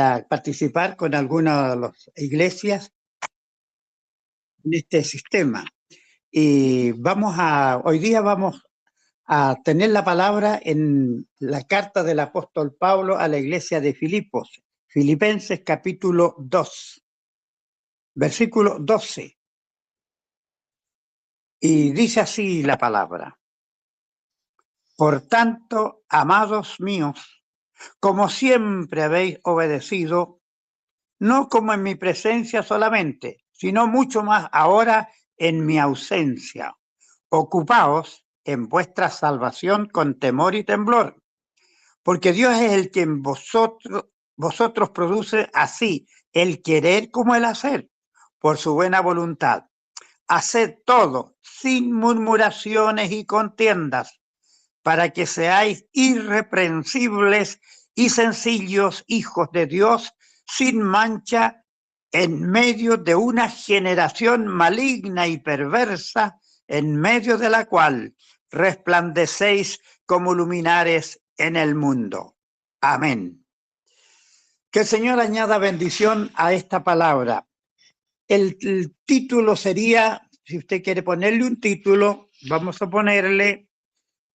a participar con algunas de las iglesias en este sistema. Y hoy día vamos a tener la palabra en la carta del apóstol Pablo a la iglesia de Filipos, Filipenses capítulo 2, versículo 12. Y dice así la palabra: Por tanto, amados míos, como siempre habéis obedecido, no como en mi presencia solamente, sino mucho más ahora en mi ausencia. Ocupaos en vuestra salvación con temor y temblor, porque Dios es el que en vosotros produce así el querer como el hacer, por su buena voluntad. Haced todo sin murmuraciones y contiendas, para que seáis irreprensibles y sencillos hijos de Dios, sin mancha, en medio de una generación maligna y perversa, en medio de la cual resplandecéis como luminares en el mundo. Amén. Que el Señor añada bendición a esta palabra. El título sería, si usted quiere ponerle un título, vamos a ponerle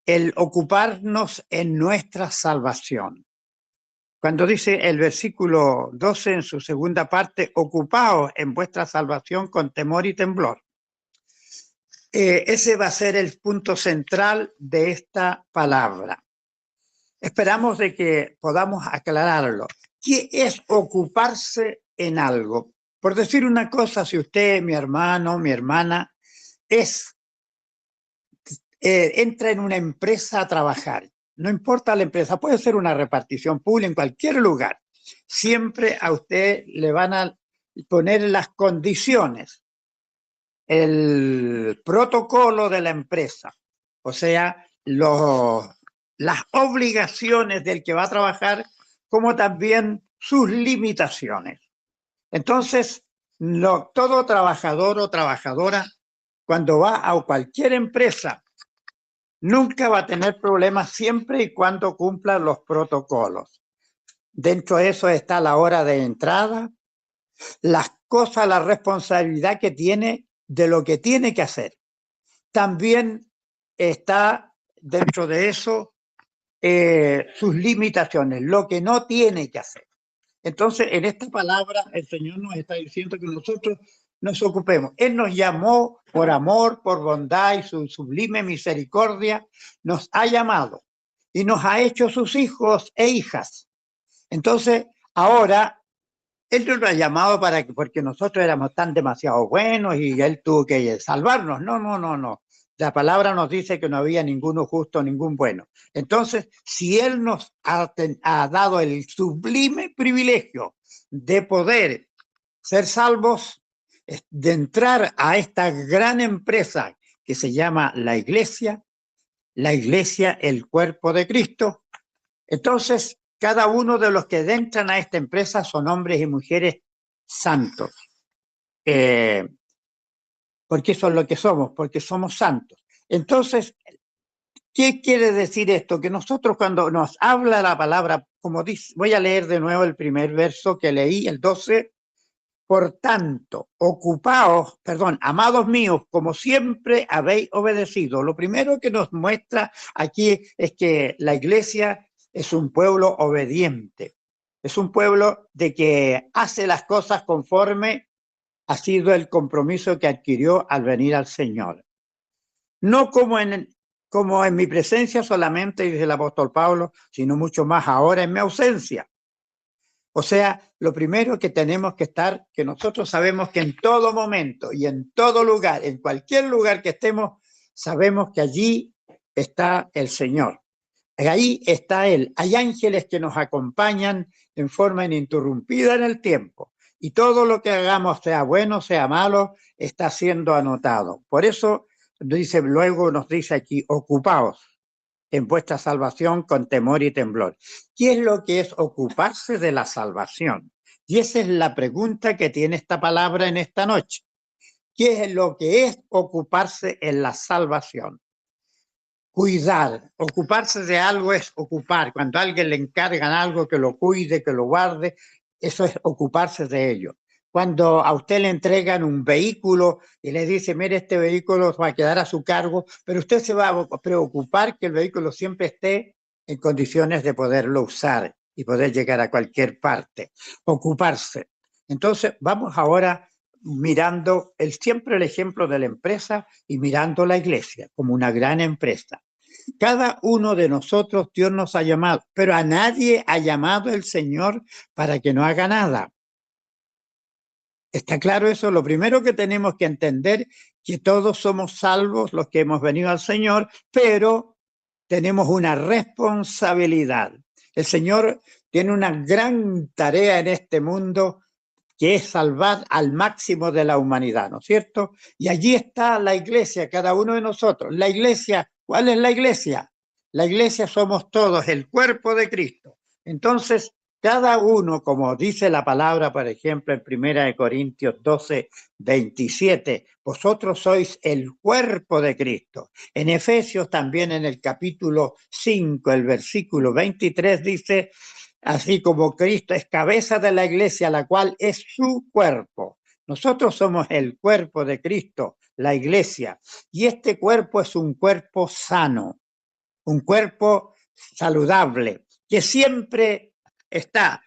el ocuparnos en nuestra salvación. Cuando dice el versículo 12 en su segunda parte, ocupaos en vuestra salvación con temor y temblor. Ese va a ser el punto central de esta palabra. Esperamos de que podamos aclararlo. ¿Qué es ocuparse en algo? Por decir una cosa, si usted, mi hermano, mi hermana, entra en una empresa a trabajar, no importa la empresa, puede ser una repartición pública en cualquier lugar, siempre a usted le van a poner las condiciones, el protocolo de la empresa, o sea, las obligaciones del que va a trabajar, como también sus limitaciones. Entonces, todo trabajador o trabajadora, cuando va a cualquier empresa, nunca va a tener problemas siempre y cuando cumpla los protocolos. Dentro de eso está la hora de entrada, las cosas, la responsabilidad que tiene de lo que tiene que hacer. También está dentro de eso sus limitaciones, lo que no tiene que hacer. Entonces, en esta palabra, el Señor nos está diciendo que nosotros nos ocupemos. Él nos llamó por amor, por bondad y su sublime misericordia, nos ha llamado y nos ha hecho sus hijos e hijas. Entonces, ahora, Él no nos ha llamado porque nosotros éramos tan demasiado buenos y Él tuvo que salvarnos. No, no, no, no. La palabra nos dice que no había ninguno justo, ningún bueno. Entonces, si Él nos ha dado el sublime privilegio de poder ser salvos, de entrar a esta gran empresa que se llama la iglesia, el cuerpo de Cristo, entonces cada uno de los que entran a esta empresa son hombres y mujeres santos. Porque eso es lo que somos, porque somos santos. Entonces, ¿qué quiere decir esto? Que nosotros cuando nos habla la palabra, como dice, voy a leer de nuevo el primer verso que leí, el 12, por tanto, amados míos, como siempre habéis obedecido. Lo primero que nos muestra aquí es que la iglesia es un pueblo obediente, es un pueblo de que hace las cosas conforme ha sido el compromiso que adquirió al venir al Señor. No como en mi presencia solamente, dice el apóstol Pablo, sino mucho más ahora en mi ausencia. O sea, lo primero que tenemos que estar, que nosotros sabemos que en todo momento y en todo lugar, en cualquier lugar que estemos, sabemos que allí está el Señor. Ahí está Él. Hay ángeles que nos acompañan en forma ininterrumpida en el tiempo. Y todo lo que hagamos, sea bueno, sea malo, está siendo anotado. Por eso luego nos dice aquí, ocupaos en vuestra salvación con temor y temblor. ¿Qué es lo que es ocuparse de la salvación? Y esa es la pregunta que tiene esta palabra en esta noche. ¿Qué es lo que es ocuparse en la salvación? Cuidar, ocuparse de algo es ocupar. Cuando a alguien le encargan algo, que lo cuide, que lo guarde, Eso es ocuparse de ello. Cuando a usted le entregan un vehículo y le dice, mire, este vehículo va a quedar a su cargo, pero usted se va a preocupar que el vehículo siempre esté en condiciones de poderlo usar y poder llegar a cualquier parte, ocuparse. Entonces, vamos ahora mirando siempre el ejemplo de la empresa y mirando la iglesia como una gran empresa. Cada uno de nosotros Dios nos ha llamado, pero a nadie ha llamado el Señor para que no haga nada. ¿Está claro eso? Lo primero que tenemos que entender que todos somos salvos los que hemos venido al Señor, pero tenemos una responsabilidad. El Señor tiene una gran tarea en este mundo que es salvar al máximo de la humanidad, ¿no es cierto? Y allí está la iglesia, cada uno de nosotros. La iglesia, ¿cuál es la iglesia? La iglesia somos todos, el cuerpo de Cristo. Entonces, cada uno, como dice la palabra, por ejemplo, en 1 Corintios 12, 27, vosotros sois el cuerpo de Cristo. En Efesios también en el capítulo 5, el versículo 23 dice, así como Cristo es cabeza de la iglesia, la cual es su cuerpo. Nosotros somos el cuerpo de Cristo, la iglesia, y este cuerpo es un cuerpo sano, un cuerpo saludable, que siempre está.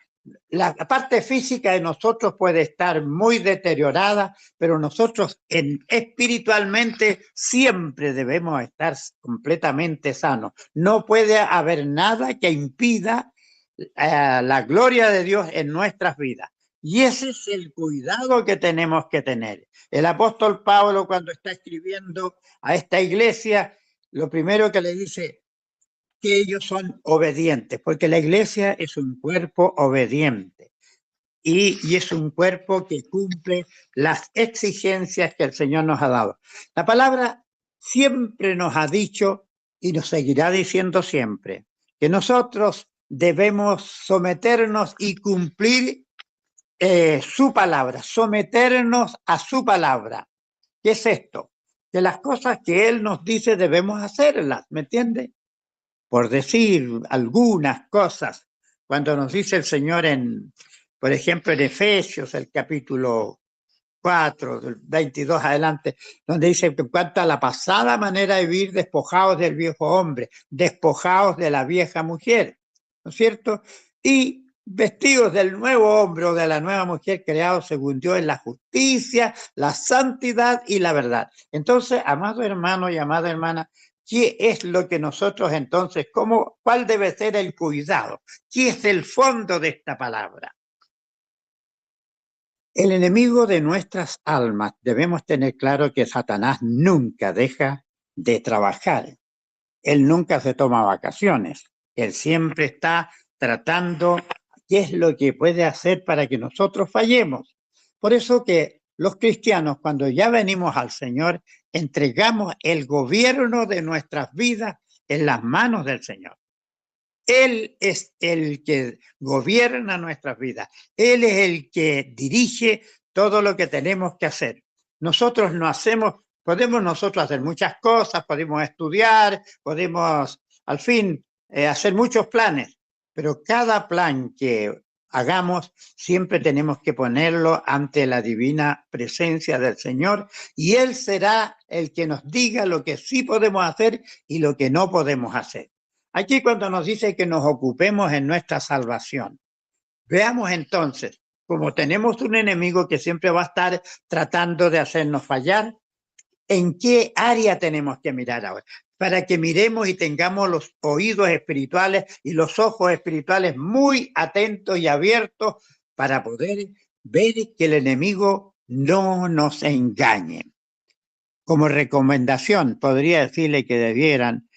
La parte física de nosotros puede estar muy deteriorada, pero nosotros espiritualmente siempre debemos estar completamente sanos. No puede haber nada que impida la gloria de Dios en nuestras vidas. Y ese es el cuidado que tenemos que tener. El apóstol Pablo, cuando está escribiendo a esta iglesia, lo primero que le dice, que ellos son obedientes, porque la iglesia es un cuerpo obediente y es un cuerpo que cumple las exigencias que el Señor nos ha dado. La palabra siempre nos ha dicho y nos seguirá diciendo siempre que nosotros debemos someternos y cumplir su palabra, someternos a su palabra. ¿Qué es esto? Que las cosas que Él nos dice debemos hacerlas, ¿me entiende? Por decir algunas cosas, cuando nos dice el Señor por ejemplo, en Efesios, el capítulo 4, del 22 adelante, donde dice que en cuanto a la pasada manera de vivir, despojados del viejo hombre, despojados de la vieja mujer, ¿no es cierto? Y vestidos del nuevo hombre o de la nueva mujer creados según Dios en la justicia, la santidad y la verdad. Entonces, amado hermano y amada hermana, ¿qué es lo que nosotros entonces, cuál debe ser el cuidado? ¿Qué es el fondo de esta palabra? El enemigo de nuestras almas, debemos tener claro que Satanás nunca deja de trabajar. Él nunca se toma vacaciones. Él siempre está tratando qué es lo que puede hacer para que nosotros fallemos. Por eso que los cristianos, cuando ya venimos al Señor, entregamos el gobierno de nuestras vidas en las manos del Señor. Él es el que gobierna nuestras vidas. Él es el que dirige todo lo que tenemos que hacer. Nosotros no hacemos, podemos nosotros hacer muchas cosas, podemos estudiar, podemos, al fin, hacer muchos planes, pero cada plan que hagamos siempre tenemos que ponerlo ante la divina presencia del Señor y Él será el que nos diga lo que sí podemos hacer y lo que no podemos hacer. Aquí cuando nos dice que nos ocupemos en nuestra salvación, veamos entonces, como tenemos un enemigo que siempre va a estar tratando de hacernos fallar, ¿en qué área tenemos que mirar ahora? Para que miremos y tengamos los oídos espirituales y los ojos espirituales muy atentos y abiertos para poder ver que el enemigo no nos engañe. Como recomendación, podría decirle que debieran,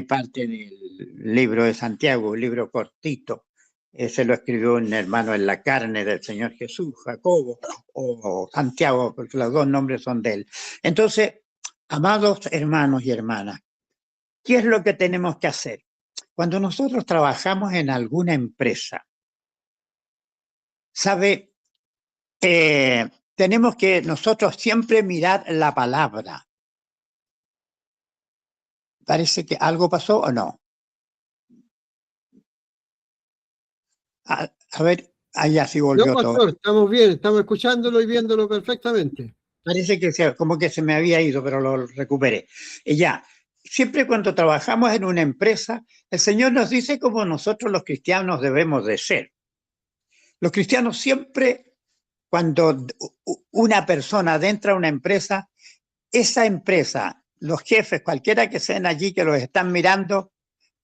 parte del libro de Santiago, un libro cortito, se lo escribió un hermano en la carne del Señor Jesús, Jacobo o Santiago, porque los dos nombres son de él. Entonces, amados hermanos y hermanas, ¿qué es lo que tenemos que hacer? Cuando nosotros trabajamos en alguna empresa, ¿sabe? Tenemos que nosotros siempre mirar la palabra. Parece que algo pasó o no. A ver, Allá sí No, volvió todo. pastor, estamos bien, estamos escuchándolo y viéndolo perfectamente. Parece que como que se me había ido, pero lo recuperé. Y ya, siempre cuando trabajamos en una empresa, el Señor nos dice cómo nosotros los cristianos debemos de ser. Los cristianos siempre, cuando una persona adentra a una empresa, esa empresa, los jefes, cualquiera que sean allí que los están mirando,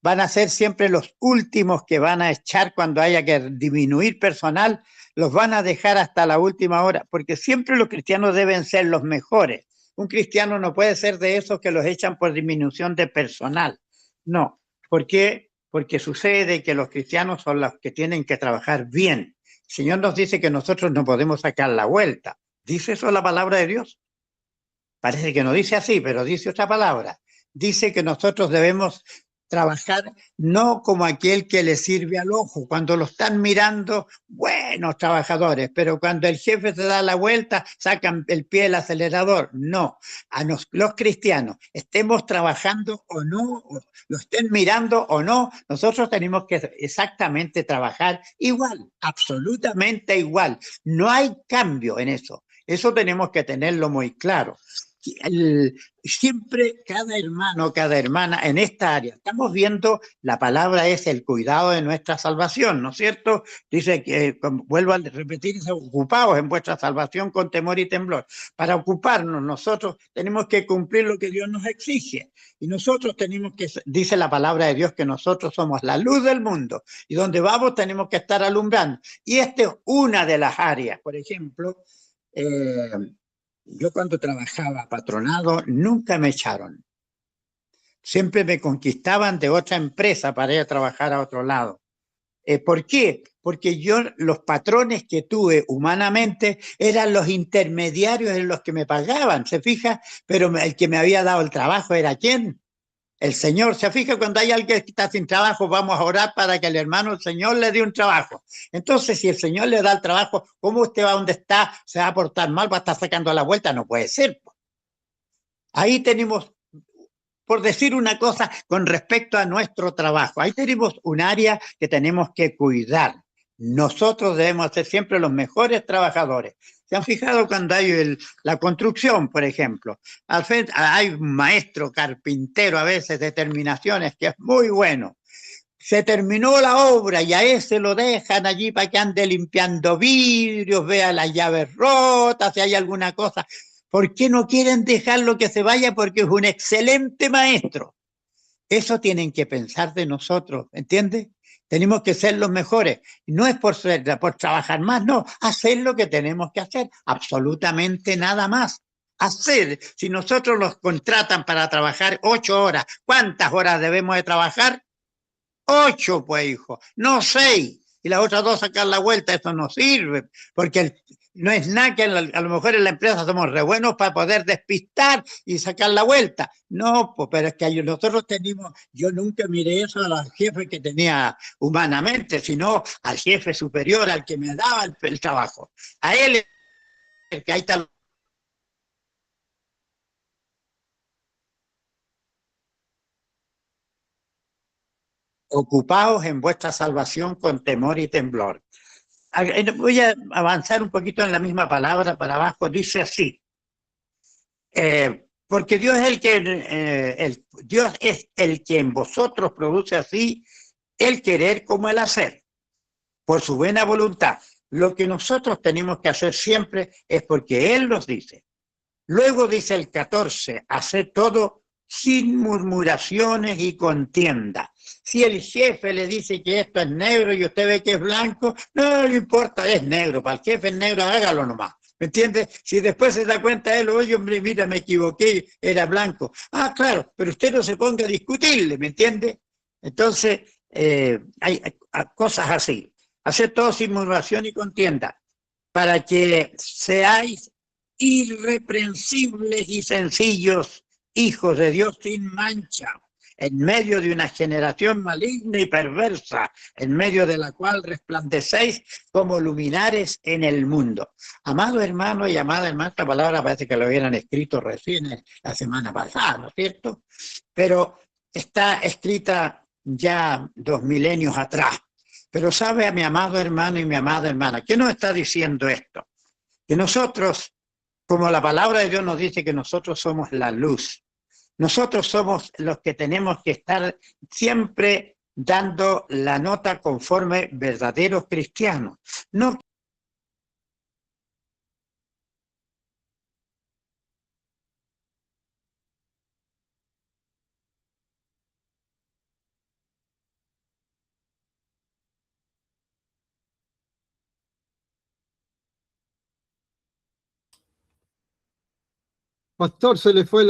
van a ser siempre los últimos que van a echar cuando haya que disminuir personal, los van a dejar hasta la última hora, porque siempre los cristianos deben ser los mejores. Un cristiano no puede ser de esos que los echan por disminución de personal. No. ¿Por qué? Porque sucede que los cristianos son los que tienen que trabajar bien. El Señor nos dice que nosotros no podemos sacar la vuelta. ¿Dice eso la palabra de Dios? Parece que no dice así, pero dice otra palabra. Dice que nosotros debemos trabajar no como aquel que le sirve al ojo, cuando lo están mirando, buenos trabajadores, pero cuando el jefe se da la vuelta, sacan el pie del acelerador. No, los cristianos, estemos trabajando o no, lo estén mirando o no, nosotros tenemos que exactamente trabajar igual, absolutamente igual. No hay cambio en eso. Eso tenemos que tenerlo muy claro. Siempre cada hermano, cada hermana en esta área, estamos viendo, la palabra es el cuidado de nuestra salvación, ¿no es cierto? Dice que, vuelvo a repetir, ocupaos en vuestra salvación con temor y temblor. Para ocuparnos nosotros tenemos que cumplir lo que Dios nos exige. Y nosotros tenemos que, dice la palabra de Dios, que nosotros somos la luz del mundo. Y donde vamos tenemos que estar alumbrando. Y esta es una de las áreas, por ejemplo, yo cuando trabajaba patronado nunca me echaron. Siempre me conquistaban de otra empresa para ir a trabajar a otro lado. ¿Por qué? Porque yo, los patrones que tuve humanamente eran los intermediarios en los que me pagaban, ¿se fija? Pero el que me había dado el trabajo era ¿quién? El Señor. ¿Se fija? Cuando hay alguien que está sin trabajo, vamos a orar para que el hermano, el Señor, le dé un trabajo. Entonces, si el Señor le da el trabajo, ¿cómo usted va donde está? ¿Se va a portar mal? ¿Va a estar sacando a la vuelta? No puede ser. Ahí tenemos, por decir una cosa con respecto a nuestro trabajo, ahí tenemos un área que tenemos que cuidar. Nosotros debemos ser siempre los mejores trabajadores. ¿Se han fijado cuando hay la construcción, por ejemplo? Hay un maestro carpintero a veces de terminaciones que es muy bueno. Se terminó la obra y a ese lo dejan allí para que ande limpiando vidrios, vea las llaves rotas, si hay alguna cosa. ¿Por qué no quieren dejarlo que se vaya? Porque es un excelente maestro. Eso tienen que pensar de nosotros, ¿entiendes? Tenemos que ser los mejores. No es por trabajar más, no. Hacer lo que tenemos que hacer. Absolutamente nada más. Hacer. Si nosotros los contratan para trabajar 8 horas, ¿cuántas horas debemos de trabajar? 8, pues, hijo. No 6. Y las otras 2 sacar la vuelta, eso no sirve. Porque no es nada que a lo mejor en la empresa somos re buenos para poder despistar y sacar la vuelta. No, pues, pero es que nosotros tenemos, yo nunca miré eso a los jefes que tenía humanamente, sino al jefe superior, al que me daba el trabajo. A él, el que ahí está. Ocupaos en vuestra salvación con temor y temblor. Voy a avanzar un poquito en la misma palabra para abajo. Dice así. Porque Dios es Dios es el que en vosotros produce así el querer como el hacer, por su buena voluntad. Lo que nosotros tenemos que hacer siempre es porque Él nos dice. Luego dice el 14, hacer todo sin murmuraciones y contienda. Si el jefe le dice que esto es negro y usted ve que es blanco, no le importa, es negro. Para el jefe es negro, hágalo nomás. ¿Me entiende? Si después se da cuenta él, oye, hombre, mira, me equivoqué, era blanco. Ah, claro, pero usted no se ponga a discutirle, ¿me entiende? Entonces, hay cosas así. Hacer todo sin murmuración y contienda, para que seáis irreprensibles y sencillos, hijos de Dios sin mancha, en medio de una generación maligna y perversa, en medio de la cual resplandecéis como luminares en el mundo. Amado hermano y amada hermana, esta palabra parece que lo hubieran escrito recién la semana pasada, ¿no es cierto? Pero está escrita ya 2 milenios atrás. Pero sabe, a mi amado hermano y mi amada hermana, ¿qué nos está diciendo esto? Que nosotros, como la palabra de Dios nos dice que nosotros somos la luz, nosotros somos los que tenemos que estar siempre dando la nota conforme verdaderos cristianos. No. Pastor, se le fue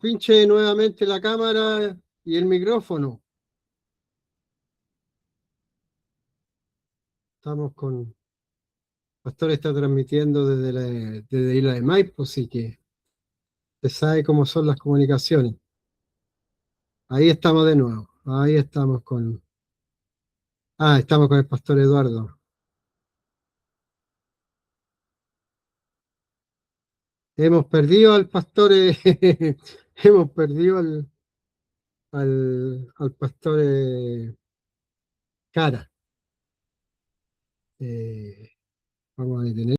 pinche nuevamente la cámara y el micrófono. Estamos con, Pastor está transmitiendo desde Isla de Maipo, así que se sabe cómo son las comunicaciones. Ahí estamos de nuevo, ahí estamos con el Pastor Eduardo. Hemos perdido al pastor, hemos perdido al pastor Cara. Vamos a detener.